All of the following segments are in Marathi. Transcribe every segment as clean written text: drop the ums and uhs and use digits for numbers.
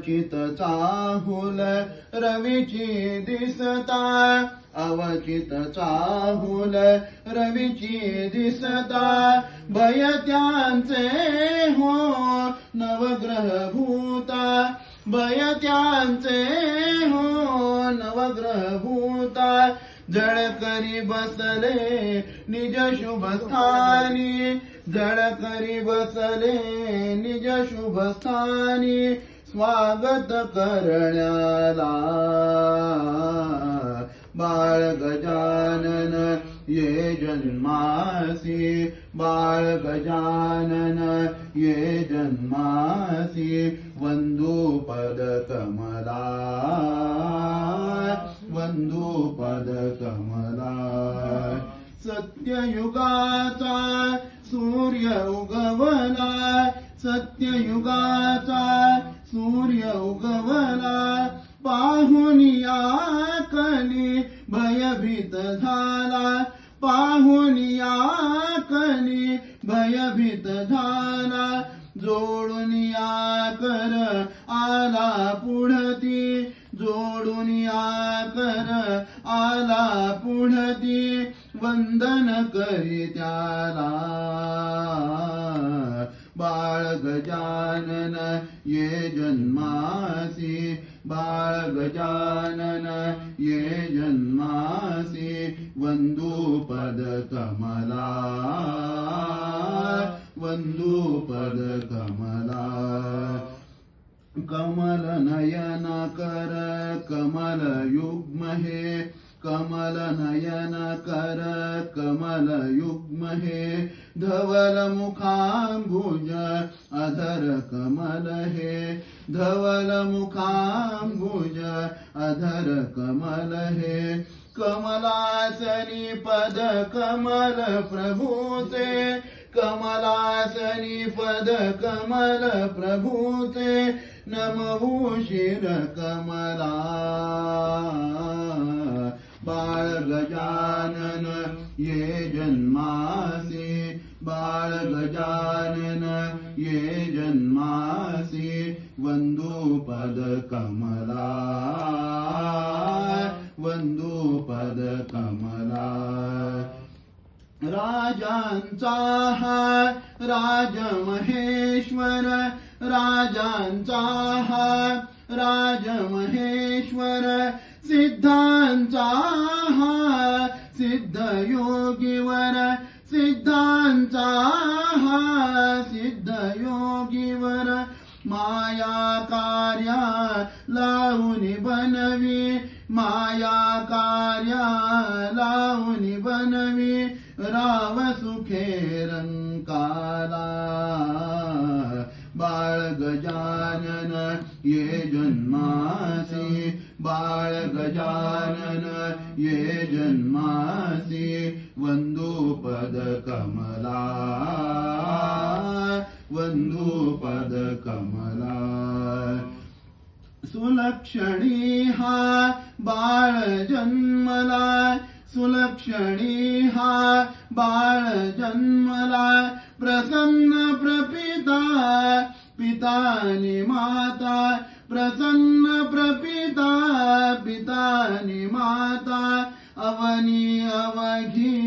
अवचित चाहुल रवीची दिसता, अवचित चाहुल रवीची दिसता, भय त्यांचे हो नवग्रह भूता, भय त्यांचे हो नवग्रह भूता, जळ करी बसले निज शुभ स्थानी, जळ करी बसले निज शुभ स्थानी, स्वागत करण्याला बाळ गजानन ये जन्मासी, बाळ गजानन ये जन्मासी, वंदू पद कमला, वंदू पद कमला. सत्ययुगाचा सूर्य उगवला, सत्ययुगाचा सूर्य उगवला, पाहून या कली भयभीत झाला, पाहून या कली भयभीत झाला, जोडून या कर आला पुढती, जोडून या कर आला पुढती, वंदन करी त्याला बाळ गजानन ये जन्मासी, बाळ गजानन ये जन्मासी, वंदू पद कमला, वंदू पद कमला. कमल नयन कर कमल युग्म हे, कमल नयन कर कमल युग्म हे, धवल मुखांबुज अधर कमल हे, धवल मुखांबुज अधर कमल हे, कमलासनी पद कमल प्रभूचे, कमलासनी पद कमल प्रभूचे, नमवू शिर कमला बाळ गजानन ये जन्मासी, बाळ गजानन ये जन्मासी, वंदू पद कमला, वंदू पद कमला. राजांचा हा राजमहेश्वर, राजांचा हा राजमहेश्वर, सिद्धांचा हा सिद्ध योगीवर, सिद्धांचा हा सिद्ध योगीवर, माया कार्या लावून बनवी, माया कार्या लावून बनवी, राव सुखे रंकाला बाळ गजानन ये जन्मासी, बाळ गजानन ये जन्मासी, वंदू पद कमला, वंदू पद कमला. सुलक्षणी हा बाळ जन्मला, सुलक्षणी हा बाळ जन्मला, प्रसन्न प्रपिता पितानी माता, प्रसन्न प्रपिता पितानी माता, अवनी अवघी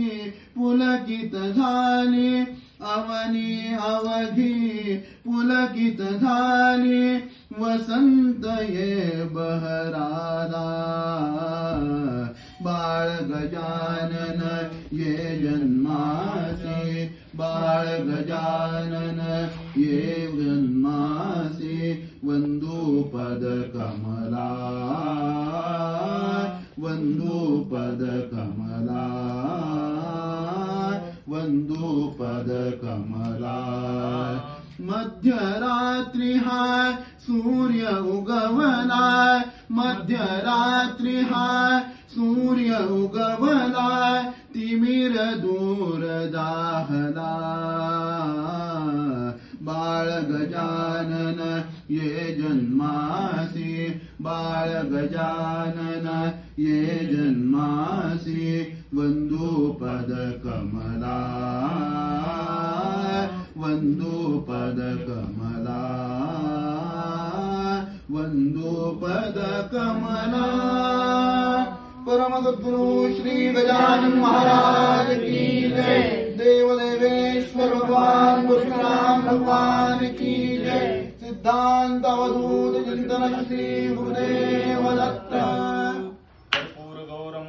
पुलकित झाली, अवनी अवघी पुलकित झाली, वसंत ये बहराला बाळ गजानन ये जन्मासी, बाळ गजानन ये जन्मासी, वंदू पद कमला, वंदू पद कमला, वंदू पद कमला. मध्यरात्री हा सूर्य उगवला, मध्यरात्री हा सूर्य उगवला, तिमिर दूर दाहला बाळ गजानन ये जन्मासी, बाळ गजानन ये जन्मासी, वंदू पद कमला, वंदू पद कमला, वंदो पद कमला। परम सद्गुरु श्री गजानन महाराज की जय। देव देवेश्वर भगवान परशुराम भगवान की जय। सिद्धांत अवधूत चिंतन श्री गुरुदेव दत्त